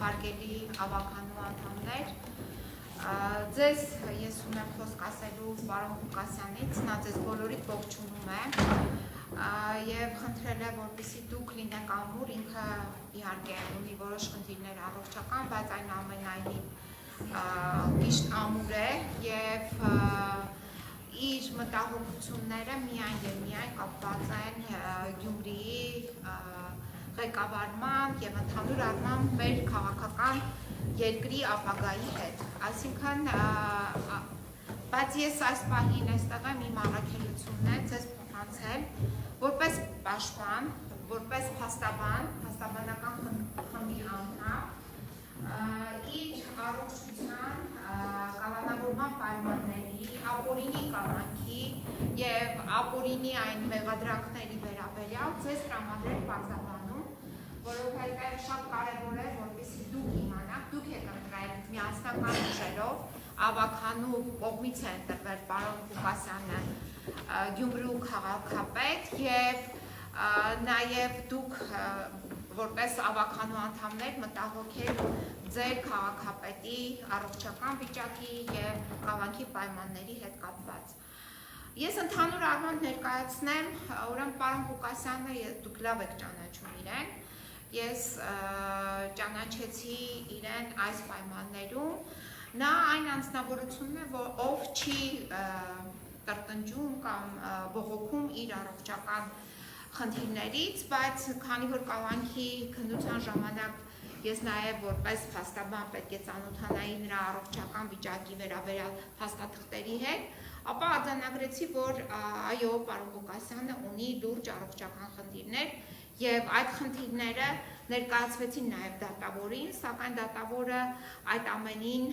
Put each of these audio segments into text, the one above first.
Հարգելի ավականու անդամներ, ձեզ ես ունեմ խոսք ասելու պարոն Ղուկասյանից, նա ձեզ բոլորիդ ողջունում է և խնդրել է, որպեսզի դուք լինեք ամուր, ինքը իհարկե ունի որոշ խնդիրներ առողջական, բայց այնուամենայնիվ միշտ ամուր է և իր մտահոգությունները միայն և միայն կապված են Գյումրիի ղեկավարման և ընդհանուր առմամբ մեր քաղաքական երկրի ապագայի հետ, այսինքն, բայց ես այս պահին այստեղ եմ իմ առաքելությունն է ձեզ փոխանցել որպես պաշտպան, որպես փաստաբանական խմբի անդամ իր առողջության կալանավորման պայմանների, ապօրինի կալանքի և ապօրինի այն մեղադրանքների վերաբերյալ ձեզ տրամադրել պարզաբանում, որովհետև շատ կարևոր է, որպեսզի դուք իմանաք, դուք եք ընտրել միասնական ուժերով, ավականու կողմից է ընտրվել պարոն Ղուկասյանը Գյումրու քաղաքապետ և նաև դուք որպես ավականու անդամներ մտահոգ եք ձեր քաղաքապետի առողջական վիճակի և կալանքի պայմանների հետ կապված։ Ես ընդհանուր առմամբ ներկայացնեմ, ուրեմն պարոն Ղուկասյանը դուք լավ եք ճանաչում իրեն, ես ճանաչեցի իրեն այս պայմաններում, նա այն անձնավորությունն է, ով չի տրտնջում կամ բողոքում իր առողջական խնդիրներից, բայց քանի որ կալանքի քննության ժամանակ ես նաև որպես փաստաբան պետք է ծանոթանայի նրա առողջական վիճակի վերաբերյալ փաստաթղթերի հետ, ապա արձանագրեցի, որ այո, պարոն Ղուկասյանը ունի լուրջ առողջական խնդիրներ և այդ խնդիրները ներկայացվեցին նաև դատավորին, սակայն դատավորը այդ ամենին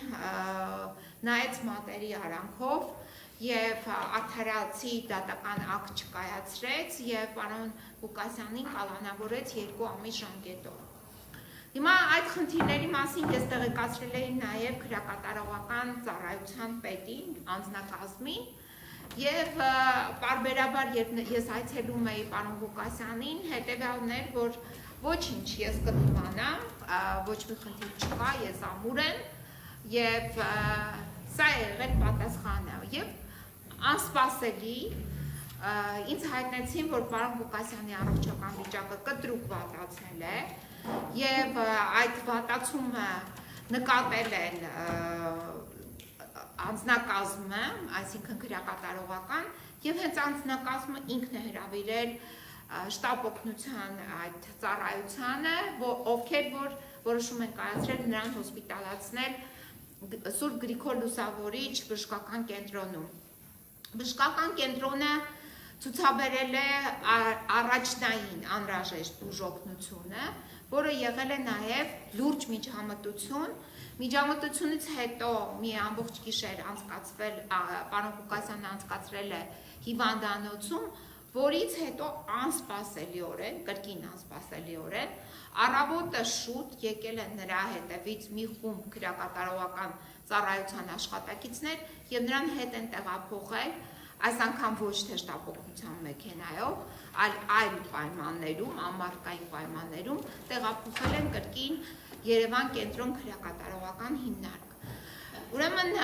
նայեց մատերի արանքով և արդարացի դատական ակտ չկայացրեց և պարոն Ղուկասյանին կալանավորեց 2 ամիս ժամկետով։ Հիմա այդ խնդիրների մասին ես տեղեկացրել էի նաև քրեակատարողական ծառայության պետին, անձնակազմին և պարբերաբար ես այցելում էի պարոն Ղուկասյանին, հետևյալն էր, որ ոչինչ ես կդիմանամ, ոչ մի խնդիր չկա, ես ամուր եմ և սա է եղել պատասխանը և անսպասելի ինձ հայտնեցին, որ պարոն Ղուկասյանի առողջական վիճակը կտրուկ վատացել է և այդ վատացումը նկատել են անձնակազմը, այսինքն քրեակատարողական և հենց անձնակազմը ինքն է հրավիրել շտապ օգնության այդ ծառայությանը, ովքեր որ որոշում են կայացրել նրան հոսպիտալացնել Սուրբ Գրիգոր Լուսավորիչ բժշկական կենտրոնում։ Բժշկական կենտրոնը ցուցաբերել է առաջնային անհրաժեշտ բուժօգնությունը, որը եղել է նաև լուրջ միջամտություն։ Միջամտությունից հետո մի ամբողջ գիշեր անցկացվել, պարոն Ղուկասյանը անցկացրել է հիվանդանոցում, որից հետո անսպասելիորեն, կրկին անսպասելիորեն, առավոտը շուտ եկել են նրա հետևից մի խումբ քրեակատարողական ծառայության աշխատակիցներ և նրան հետ են տեղափոխել, այս անգամ ոչ թե շտապ օգնության մեքենայով, այլ պայմաններում, ամառկային պայմաններում տեղափոխել են կրկին Երևան կենտրոն քրեակատարողական հիմնարկ։ Ուրեմն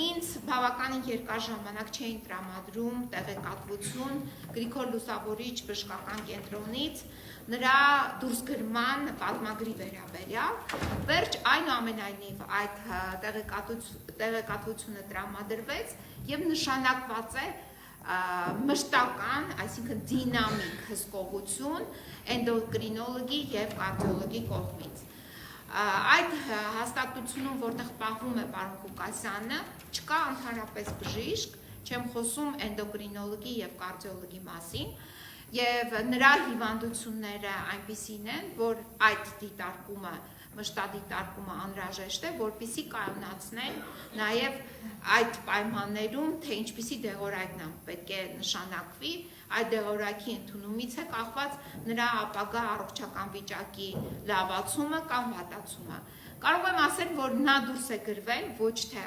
ինձ բավականին երկար ժամանակ չէին տրամադրում տեղեկատվություն Գրիգոր Լուսավորիչ բժշկական կենտրոնից նրա դուրսգրման պատմագրի վերաբերյալ, վերջ այնուամենայնիվ այդ տեղեկատվությունը տրամադրվեց և նշանակված է մշտական, այսինքն դինամիկ հսկողություն էնդոկրինոլոգի և կարդիոլոգի կողմից։ Այդ հաստատությունում, որտեղ պահվում է պարոն Ղուկասյանը, չկա ընդհանրապես բժիշկ, չեմ խոսում էնդոկրինոլոգի և կարդիոլոգի մասին, և նրա հիվանդությունները այնպիսին են, որ այդ դիտարկումը մշտադիտարկումը անհրաժեշտ է, որպեսզի կայունացնել նաև այդ պայմաններում, թե ինչպիսի դեղորայքն պետք է նշանակվի, այդ դեղորայքի ընդունումից է կախված նրա ապագա առողջական վիճակի լավացումը կամ վատացումը։ Կարող եմ ասել, որ նա դուրս է գրվել ոչ թե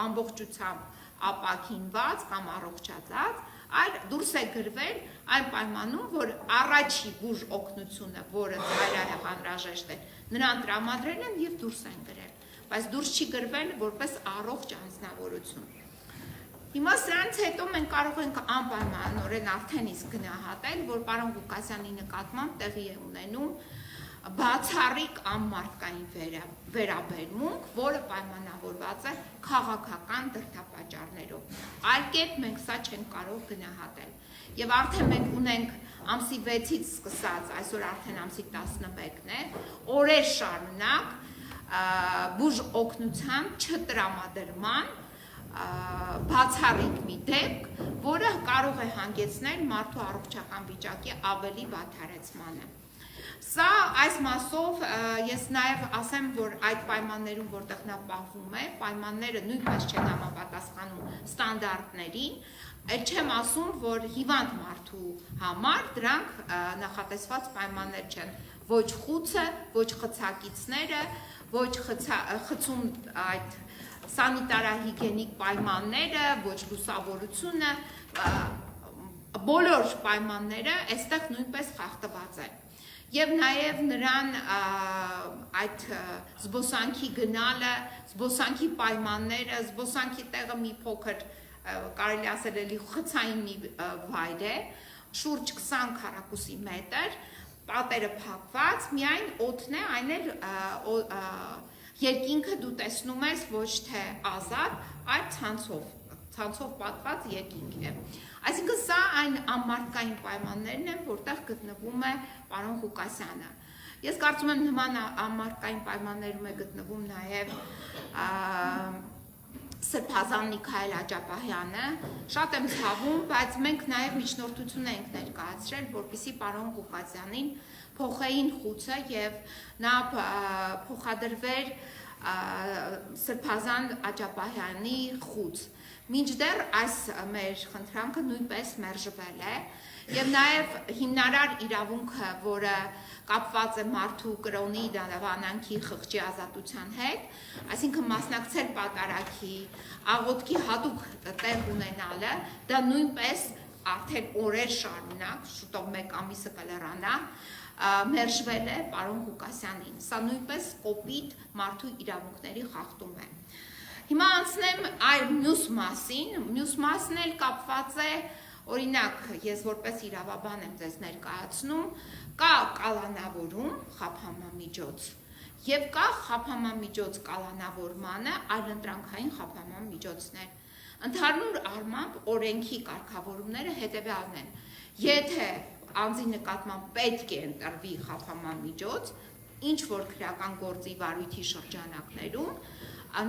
ամբողջությամբ ապակինված կամ առողջացած, այլ դուրս է գրվել այն պայմանում, որ առաջի բուժ օգնությունը, որը ծայրահեղ անհրաժեշտ է, նրան տրամադրել են եւ դուրս են գրել, բայց դուրս չի գրվել որպես առողջ անձնավորություն։ Հիմա սրանից հետո մենք կարող ենք անպայմանորեն արդեն իսկ գնահատել, որ պարոն Ղուկասյանի նկատմամբ տեղի է ունենում բացառիկ անմարդկային վերաբերմունք, որը պայմանավորված է քաղաքական դրդապատճառներով։ Այլ կերպ մենք սա չենք կարող գնահատել։ Եվ արդեն մենք ունենք ամսի 6-ից սկսած, այսօր արդեն ամսի 11-ն է, օրեր շարունակ բուժ օգնության չտրամադրման բացառիկ մի դեպք, որը կարող է հանգեցնել մարդու առողջական վիճակի ավելի վատթարեցմանը։ Սա այս մասով ես նաև ասեմ, որ այդ պայմաններում, որտեղ նա պահվում է, պայմանները նույնպես չեն համապատասխանում ստանդարտներին, այլ չեմ ասում, որ հիվանդ մարդու համար դրանք նախատեսված պայմաններ չեն, ոչ խուցը, ոչ խցակիցները, ոչ խցում այդ սանիտարահիգենիկ պայմանները, ոչ լուսավորությունը, բոլոր պայմանները այստեղ նույնպես խախտված են։ Եվ նաև նրան այդ զբոսանքի գնալը, զբոսանքի պայմանները, զբոսանքի տեղը մի փոքր կարելի ասել էլի խցային մի վայր է, շուրջ 20 քառակուսի մետր, պատերը փակված, միայն օդն է, այն էլ երկինքը դու տեսնում ես ոչ թե ազատ, այլ ցանցով պատված երկինք է։ Այսինքն սա այն անմարդկային պայմաններն են, որտեղ գտնվում է պարոն Ղուկասյանը։ Ես կարծում եմ նման անմարդկային պայմաններում է գտնվում նաև Սրբազան Միքայել Աջապահյանը, շատ եմ ցավում, բայց մենք նաև միջնորդություն ենք ներկայացրել, որպեսզի պարոն Ղուկասյանին փոխեին խուցը եւ նա փոխադրվեր Սրբազան Աջապահյանի խուց։ Մինչդեռ այս մեր խնդրանքը նույնպես մերժվել է եւ նաեւ հիմնարար իրավունքը, որը կապված է մարդու կրոնի դավանանքի խղճի ազատության հետ, այսինքն մասնակցել պատարագի, աղոթքի հատուկ տեղ ունենալը, դա նույնպես արդեն օրեր շարունակ, շուտով 1 ամիսը կլրանա, մերժվել է պարոն Ղուկասյանին։ Սա նույնպես կոպիտ մարդու իրավունքների խախտում է։ Հիմա անցնեմ այլ մյուս մասին, մյուս մասն էլ կապված է, օրինակ, ես որպես իրավաբան եմ ձեզ ներկայացնում, կա կալանավորում խափանամիջոց եւ կա խափանամիջոց կալանավորմանը այլընտրանքային խափանամիջոցներ։ Ընդհանուր առմամբ օրենքի կարգավորումները հետեւյալն են. Եթե անձի նկատմամբ պետք է ընտրվի խափանամիջոց, ինչ որ քրեական գործի վարույթի շրջանակներում,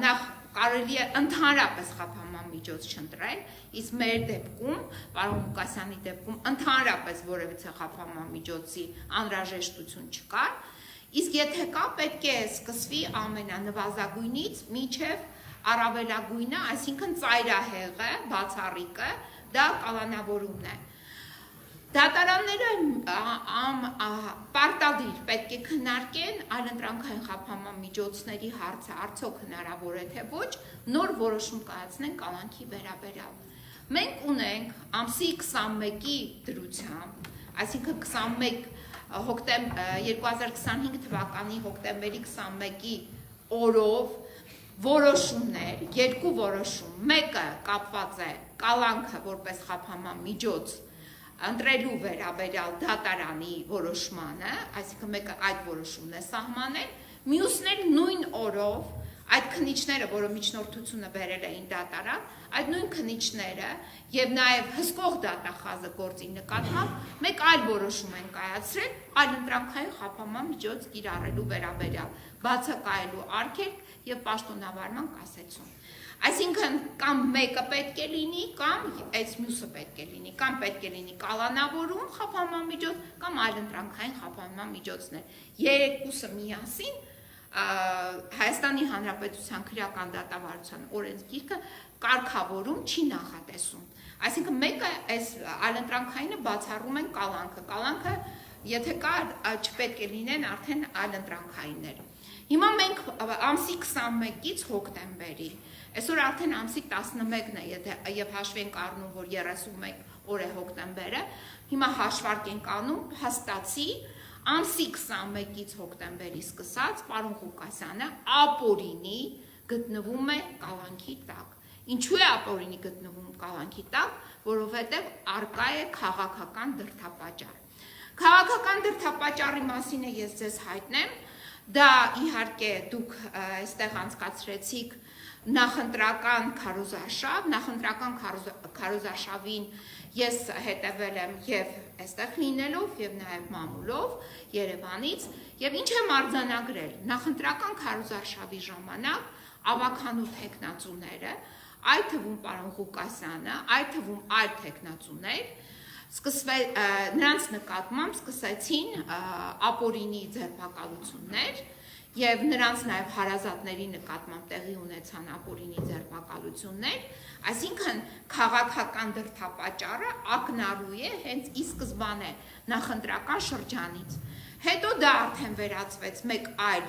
նախ կարելի է ընդհանրապես խափանամիջոց չընտրել, իսկ մեր դեպքում, պարոն Ղուկասյանի դեպքում ընդհանրապես որևիցե խափանամիջոցի անհրաժեշտություն չկար, իսկ եթե կա, պետք է սկսվի ամենանվազագույնից մինչև առավելագույնը, այսինքն ծայրահեղը, բացառիկը, դա կալանավորումն է։ Դատարանները պարտադիր պետք է քննարկեն այլընտրանքային խափանամիջոցների հարցը, արդյոք հնարավոր է թե ոչ, նոր որոշում կայացնեն կալանքի վերաբերյալ։ Մենք ունենք ամսի 21-ի դրությամբ, այսինքն 2025 թվականի հոկտեմբերի 21-ի օրով որոշումներ, երկու որոշում, մեկը կապված է կալանքը որպես խափանամիջոց ընտրելու վերաբերյալ դատարանի որոշմանը, այսինքն մեկը այդ որոշումն է սահմանել, մյուսն էլ նույն օրով այդ քննիչները, որը միջնորդությունը բերել էին դատարան, այդ նույն քննիչները եւ նաեւ հսկող դատախազը գործի նկատմամբ մեկ այլ որոշում են կայացրել այլընտրանքային խափանամիջոց կիրառելու վերաբերյալ, բացակայելու արգելք եւ պաշտոնավարման կասեցում։ Այսինքն կամ մեկը պետք է լինի, կամ այս մյուսը պետք է լինի, կամ պետք է լինի կալանավորում խափանամիջոց, կամ այլընտրանքային խափանամիջոցներ։ Երկուսը միասին Հայաստանի Հանրապետության քրեական դատավարության օրենսգիրքը կարգավորում չի նախատեսում։ Այսինքն մեկը այս այլընտրանքայինը բացառում են կալանքը, եթե կա չպետք է լինեն արդեն այլընտրանքայիններ։ Հիմա մենք ամսի 21-ից հոկտեմբերի, այսօր արդեն ամսի 11-ն է, եւ հաշվի ենք առնում, որ 31 օր է հոկտեմբերը, հիմա հաշվարկ ենք անում, հաստացի ամսի 21-ից հոկտեմբերի սկսած պարոն Ղուկասյանը ապօրինի գտնվում է կալանքի տակ։ Ինչու է ապօրինի գտնվում կալանքի տակ, որովհետև արկա է քաղաքական դրդապատճառ։ Քաղաքական դրդապատճառի մասին ես ձեզ հայտնեմ, դա իհարկե դուք այստեղ անցկացրեցիք նախընտրական քարոզարշավ, նախընտրական քարոզարշավին ես հետևել եմ եւ այստեղ լինելով եւ նաեւ մամուլով Երևանից եւ ինչ եմ արձանագրել նախընտրական քարոզարշավի ժամանակ ավականու տեխնացուները, այդ թվում պարոն Ղուկասյանը, այդ թվում այլ տեխնացուներ նրանց նկատմամբ սկսեցին ապօրինի ձերբակալություններ եւ նրանց նաեւ հարազատների նկատմամբ տեղի ունեցան ապօրինի ձերբակալություններ, այսինքն քաղաքական դրդապատճառը ակնառու է հենց ի սկզբանե նախընտրական շրջանից։ Հետո դա արդեն վերածվեց մեկ այլ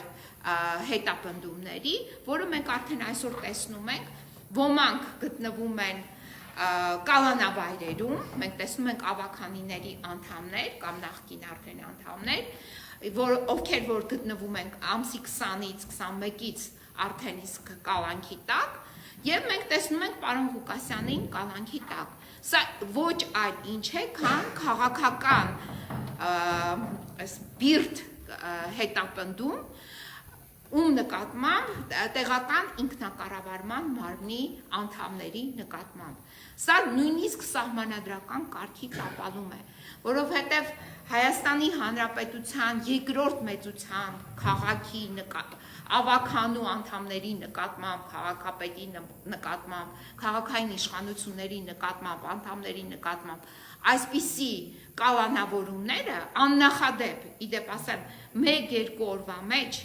հետապնդումների, որը մենք արդեն այսօր տեսնում ենք, ոմանք գտնվում են կալանավայրերում, մենք տեսնում ենք ավականիների անդամներ կամ նախկին արդեն անդամներ, ովքեր որ գտնվում են ամսի 20-ից 21-ից արդեն իսկ կալանքի տակ, եւ մենք տեսնում ենք պարոն Ղուկասյանին կալանքի տակ։ Սա ոչ այլ ինչ է, քան քաղաքական բիրտ հետապնդում, ում նկատմամբ տեղական ինքնակառավարման մարմնի անդամների նկատմամբ։ Սա նույնիսկ սահմանադրական կարգի տապալում է, որովհետև Հայաստանի Հանրապետության երկրորդ մեծության քաղաքի ավականու անդամների նկատմամբ, քաղաքապետի նկատմամբ, քաղաքային իշխանությունների նկատմամբ, անդամների նկատմամբ այսպիսի կալանավորումները աննախադեպ, իդեպ ասեմ, 1-2 օրվա մեջ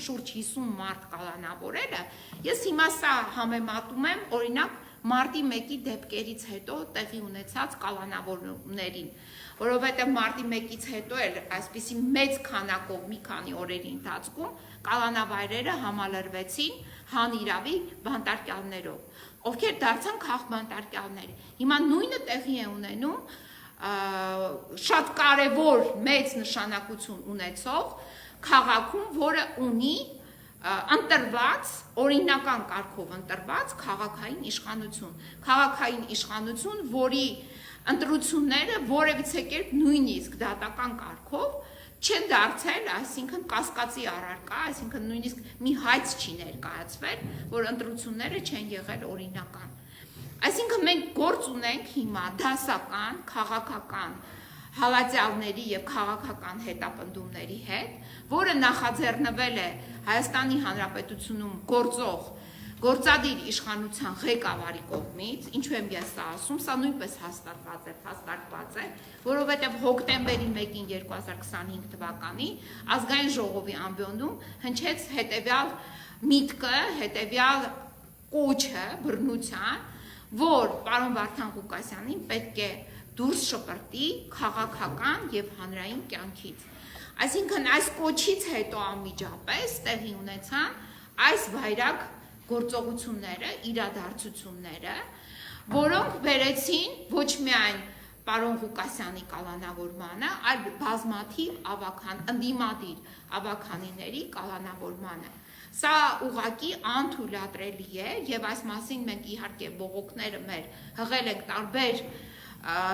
շուրջ 50 մարդ կալանավորելը, ես հիմա սա համեմատում եմ օրինակ մարտի 1-ի դեպքերից հետո տեղի ունեցած կալանավորումներին, որովհետև մարտի 1-ից հետո էլ այսպիսի մեծ քանակով մի քանի օրերի ընթացքում կալանավայրերը համալրվեցին հանիրավի բանտարկյալներով, ովքեր դարձան քաղբանտարկյալներ։ Հիմա նույնը տեղի է ունենում շատ կարևոր մեծ նշանակություն ունեցող քաղաքում, որը ունի ընտրված, օրինական կարգով ընտրված քաղաքային իշխանություն, որի ընտրությունները որևիցե կերպ նույնիսկ դատական կարգով չեն դարձել, այսինքն կասկածի առարկա, այսինքն նույնիսկ մի հայց չի ներկայացվել, որ ընտրությունները չեն եղել օրինական։ Այսինքն մենք գործ ունենք հիմա դասական, քաղաքական հալածյալների եւ քաղաքական հետապնդումների հետ, որը նախաձեռնվել է Հայաստանի Հանրապետությունում գործող գործադիր իշխանության ղեկավարի կողմից, ինչու եմ ես սա ասում, սա նույնպես հաստատված է, որովհետև հոկտեմբերի 1-ին 2025 թվականի ազգային ժողովի ամբիոնում հնչեց հետևյալ միտքը, հետևյալ կոչը բռնության, որ պարոն Վարդան Ղուկասյանին պետք է դուրս շպրտի քաղաքական եւ հանրային կյանքից։ Այսինքն այս կոչից հետո անմիջապես տեղի ունեցան այս վայրագ գործողությունները, իրադարձությունները, որոնք բերեցին ոչ միայն պարոն Ղուկասյանի կալանավորմանը, այլ բազմաթիվ ընդդիմադիր ավականիների կալանավորմանը։ Սա ուղղակի անթույլատրելի է եւ այս մասին մենք իհարկե բողոքները մեր հղել ենք տարբեր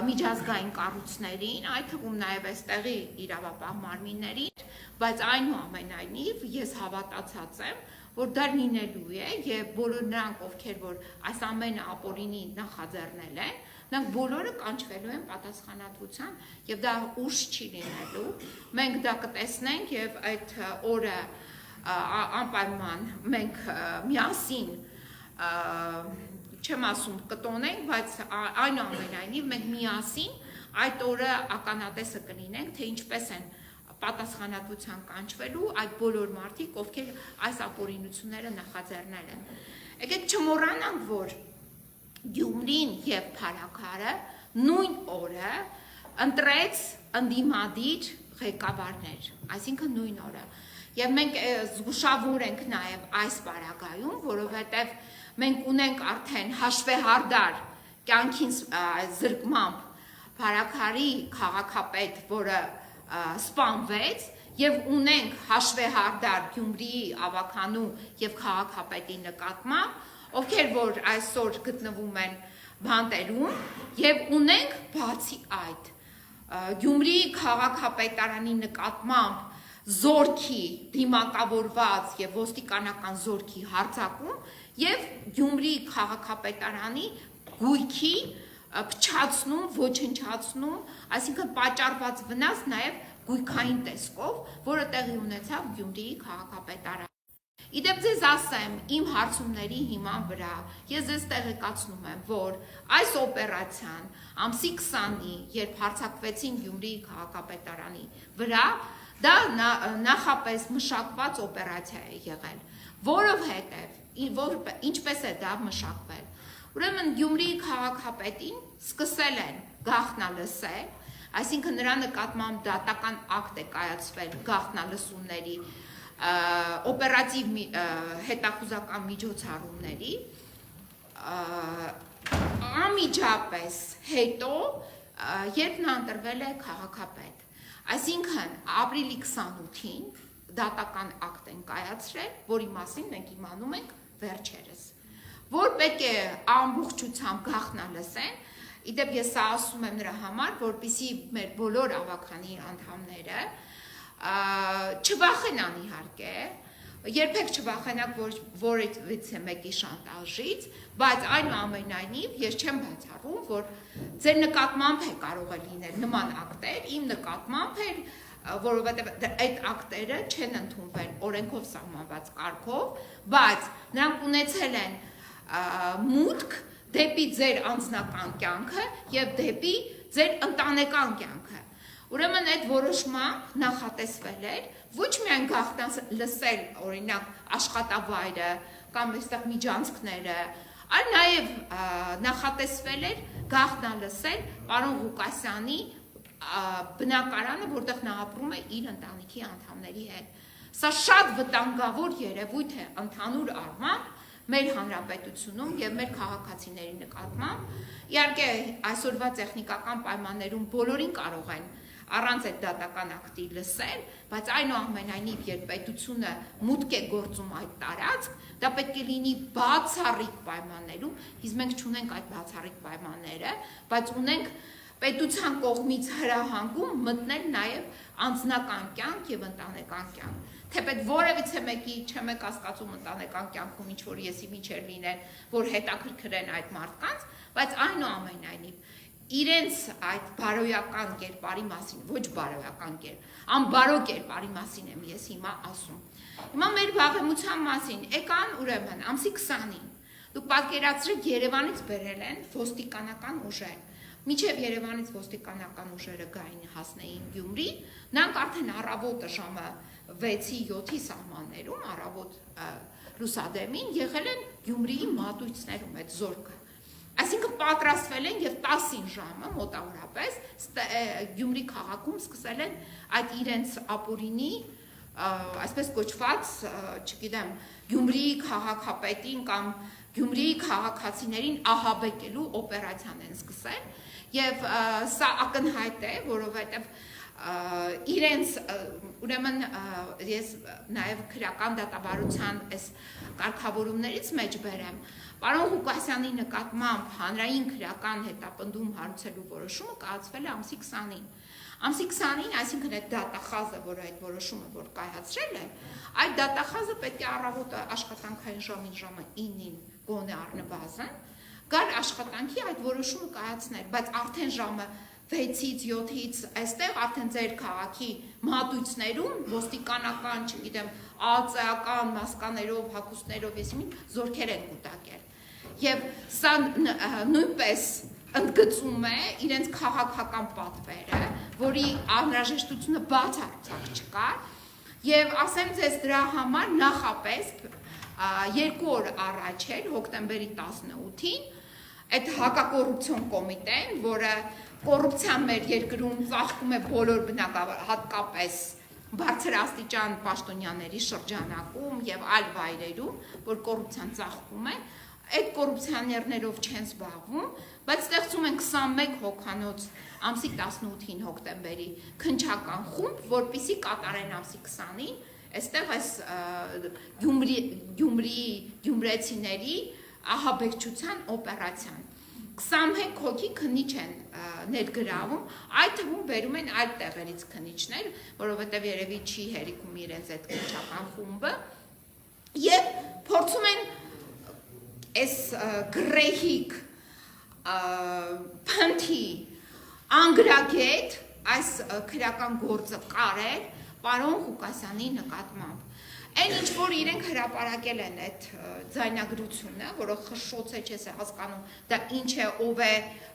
միջազգային կառույցներին, այդ թվում նաև այստեղի իրավապահ մարմիններին, բայց այնուամենայնիվ ես հավատացած եմ, որ դա լինելու է եւ բոլոր նրանք, ովքեր որ այս ամենը ապօրինի նախաձեռնել են, նրանք բոլորը կանչվելու են պատասխանատվության եւ դա ուշ չի լինելու։ Մենք դա կտեսնենք եւ այդ օրը անպայման մենք միասին չեմ ասում կտոնենք, բայց այնուամենայնիվ մենք միասին այդ օրը ականատեսը կլինենք, թե ինչպես են պատասխանատվության կանչվելու այդ բոլոր մարդիկ, ովքեր այս ապօրինությունները նախաձեռնել են։ Եկեք չմոռանանք, որ Գյումրին եւ Փարաքարը նույն օրը ընտրեց ընդդիմադիր ղեկավարներ, այսինքն նույն օրը։ Եվ մենք զգուշավոր ենք նաև այս պարագայում, որովհետև մենք ունենք արդեն հաշվեհարդար կյանքին զրկմամբ Փարաքարի քաղաքապետ, որը սպանվեց, եւ ունենք հաշվեհարդար Գյումրիի ավականու եւ քաղաքապետի նկատմամբ, ովքեր որ այսօր գտնվում են բանտերում, եւ ունենք բացի այդ Գյումրիի քաղաքապետարանի նկատմամբ զորքի դիմակավորված եւ ոստիկանական զորքի հարձակում եւ Գյումրիի քաղաքապետարանի գույքի փչացնում, ոչնչացնում, այսինքն պատճառված վնաս նաեւ գույքային տեսքով, որը տեղի ունեցավ Գյումրիի քաղաքապետարանում։ Իդեպ ձեզ ասեմ, իմ հարցումների հիման վրա ես ձեզ տեղեկացնում եմ, որ այս օպերացիան ամսի 20-ի, երբ հարձակվեցին Գյումրիի քաղաքապետարանի վրա, դա նախապես մշակված օպերացիա է եղել, որովհետև ինչպես է դա մշակվել։ Ուրեմն Գյումրիի քաղաքապետին սկսել են գաղտնալսել, այսինքն նրա նկատմամբ դատական ակտ է կայացվել գաղտնալսումների օպերատիվ հետախուզական միջոցառումների անմիջապես հետո, երբ նա ընտրվել է քաղաքապետ, այսինքն ապրիլի 28-ին դատական ակտ են կայացրել, որի մասին մենք իմանում ենք վերջերս, որ պետք է ամբողջությամբ գաղտնալսեն, իդեպ ես սա ասում եմ նրա համար, որպեսզի մեր բոլոր ավականի անդամները չվախենան իհարկե, երբեք չվախենակ որևիցե մեկի շանտաժից, բայց այնուամենայնիվ ես չեմ բացառում, որ ձեր նկատմամբ է կարող է լինել նման ակտեր, իմ նկատմամբ էր, որովհետև այդ ակտերը չեն ընդունվել օրենքով սահմանված կարգով, բայց նրանք ունեցել են մուտք դեպի ձեր անձնական կյանքը եւ դեպի ձեր ընտանեկան կյանքը։ Ուրեմն այդ որոշմամբ նախատեսվել էր ոչ միայն գաղտնալսել օրինակ աշխատավայրը կամ այստեղ միջանցքները, այլ նաեւ նախատեսվել էր գաղտնալսել պարոն Ղուկասյանի բնակարանը, որտեղ նա ապրում է իր ընտանիքի անդամների հետ։ Սա շատ վտանգավոր երևույթ է ընդհանուր առմամբ մեր հանրապետությունում եւ մեր քաղաքացիների նկատմամբ։ Իհարկե այսօրվա տեխնիկական պայմաններում բոլորին կարող են առանց այդ դատական ակտի լսել, բայց այնուամենայնիվ երբ պետությունը մուտք է գործում այդ տարածք, դա պետք է լինի բացառիկ պայմաններում, իսկ մենք չունենք այդ բացառիկ պայմանները, բայց ունենք պետության կողմից հրահանգում մտնել նաև անձնական կյանք եւ ընտանեկան կյանք։ Թեպետ որևիցե մեկի չեմ կասկածում ընտանեկան կյանքում ինչ որ եսի միջեր լինեն, որ հետաքրքրեն այդ մարդկանց, բայց այնուամենայնիվ իրենց այդ բարոյական կերպարի մասին, ոչ բարոյական կերպ, անբարո կերպարի մասին եմ ես հիմա ասում։ Հիմա մեր վաղեմության մասին եկան ուրեմն ամսի 20-ին։ Դուք պատկերացրեք Երևանից բերել են ոստիկանական ուժեր։ Միջև Երևանից ոստիկանական ուժերը գային հասնեին Գյումրի, նրանք արդեն առավոտը ժամը 6-7-ի սահմաններում, առավոտ լուսադեմին եղել են Գյումրիի մատույցներում այդ զորքը։ Այսինքն պատրաստվել են եւ 10-ին ժամը մոտավորապես Գյումրի քաղաքում սկսել են այդ իրենց ապօրինի, այսպես կոչված, չգիտեմ, Գյումրիի քաղաքապետին կամ Գյումրիի քաղաքացիներին ահաբեկելու օպերացիան են սկսել եւ սա ակնհայտ է, որովհետեւ իրենց ուրեմն ես նաև քրական դատավարության այս կարգավորումներից մեջ բերեմ պարոն Ղուկասյանի նկատմամբ հանրային քրական հետապնդում հարուցելու որոշումը կայացվել է ամսի 20-ին։ Ամսի 20-ին, այսինքն այդ դատախազը, որ այդ որոշումը որ կայացրել է, այդ դատախազը պետք է առավոտը աշխատանքային ժամին ժամը 9-ին գոնե առնվազն գար աշխատանքի այդ որոշումը կայացնել, բայց արդեն ժամը 6-ից 7-ից այստեղ արդեն ձեր քաղաքի մատույցներում ոստիկանական, չգիտեմ, ԱԱՑ-ական մասկաներով, հագուստներով եսիմին զորքեր են կուտակել։ Եվ սա նույնպես ընդգծում է իրենց քաղաքական պատվերը, որի անհրաժեշտությունը բացարձակ չկար, եւ ասեմ ձեզ դրա համար նախապես 2 օր առաջ էր հոկտեմբերի 18-ին այդ հակակոռուպցիոն կոմիտեն, որը կոռուպցիան մեր երկրում ծաղկում է բոլոր բնակավար, հատկապես բարձրաստիճան պաշտոնյաների շրջանակում եւ այլ վայրերում, որ կոռուպցիան ծաղկում է, այդ կոռուպցիաներներով չեն զբաղվում, բայց ստեղծում են 21 հոգանոց ամսի 18-ին հոկտեմբերի քննչական խումբ, որպեսզի կատարեն ամսի 20-ին, այստեղ այս գյումրեցիների ահաբեկչության օպերացիան 25 հոգի քննիչ են ներգրավում, այդ թվում բերում են այլ տեղերից քննիչներ, որովհետև երևի չի հերիքում իրենց այդ քննչական խումբը, եւ փորձում են այս գրեհիկ փնթի անգրագետ այս քրական գործը կարել պարոն Ղուկասյանի նկատմամբ։ Այն ինչ որ իրենք հրապարակել են այդ ձայնագրությունը, որը խշշոց է, չես հասկանում, դա ինչ է, ով է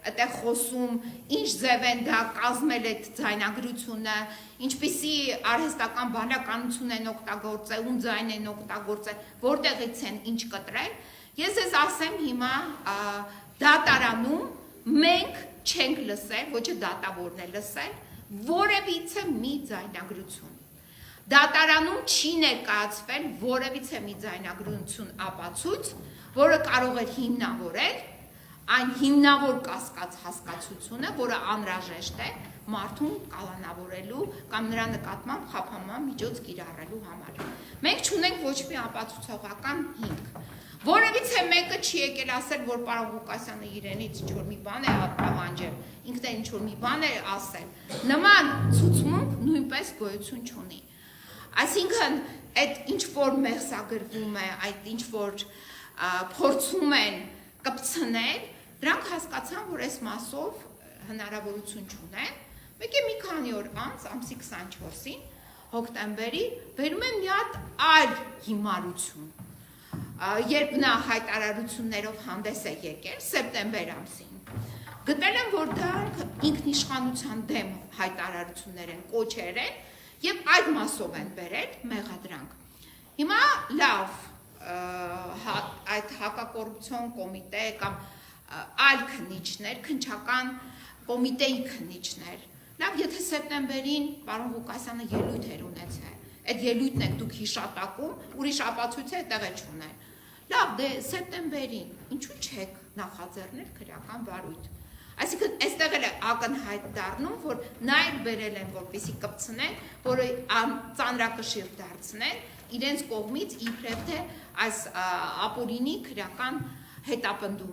այդտեղ խոսում, ինչ ձև են դա կազմել այդ ձայնագրությունը, ինչպիսի արհեստական բանականություն են օգտագործել, ում ձայն են օգտագործել, որտեղից են ինչ կտրել։ Ես ես ասեմ հիմա դատարանում մենք չենք լսել, ոչ է դատավորն է լսել, որևիցե մի ձայնագրություն։ Դատարանում չի ներկայացվել որևիցե մի ձայնագրություն ապացույց, որը կարող էր հիմնավորել այն հիմնավոր կասկած հասկացությունը, որը անհրաժեշտ է մարդուն կալանավորելու կամ նրա նկատմամբ խափանման միջոց կիրառելու համար։ Մենք չունենք ոչ մի ապացուցողական հիմք։ Որևիցե մեկը չի եկել ասել, որ պարոն Ղուկասյանը իրենից ինչ-որ մի բան է պահանջել, ինքն է ինչ-որ մի բան է ասել։ Նման ցուցմունք նույնպես գոյություն չունի։ Այսինքն, այդ ինչ-որ մեղսագրվում է, այդ ինչ-որ փորձում են կպցնել, դրանք հասկացան, որ այս մասով հնարավորություն չունեն։ Մեկ է մի քանի օր անց, ամսի 24-ին, հոկտեմբերի, բերում են մի հատ այլ հիմարություն։ Երբ նա հայտարարություններով հանդես է եկել սեպտեմբեր ամսին, գտել են, որ դրանք ինքնիշխանության դեմ հայտարարություններ են, կոչեր են եւ այդ մասով են բերել մեղադրանք։ Հիմա լավ, այդ հակակոռուպցիոն կոմիտե կամ այլ քննիչներ, քննչական կոմիտեի քննիչներ, լավ, եթե սեպտեմբերին պարոն Ղուկասյանը ելույթ էր ունեցել, այդ ելույթն եք դուք հիշատակում, ուրիշ ապացույց է այդտեղ չուներ։ Լավ, դե սեպտեմբերին, ինչու չեք նախաձեռնել քրեական վարույթ։ Այսինքն, այստեղ էլ է ակնհայտ դառնում, որ նա էլ բերել են, որպեսզի կպցնեն, որը ծանրակշիռ դարձնեն իրենց կողմից իբրև թե այս ապօրինի քրեական հետապնդում։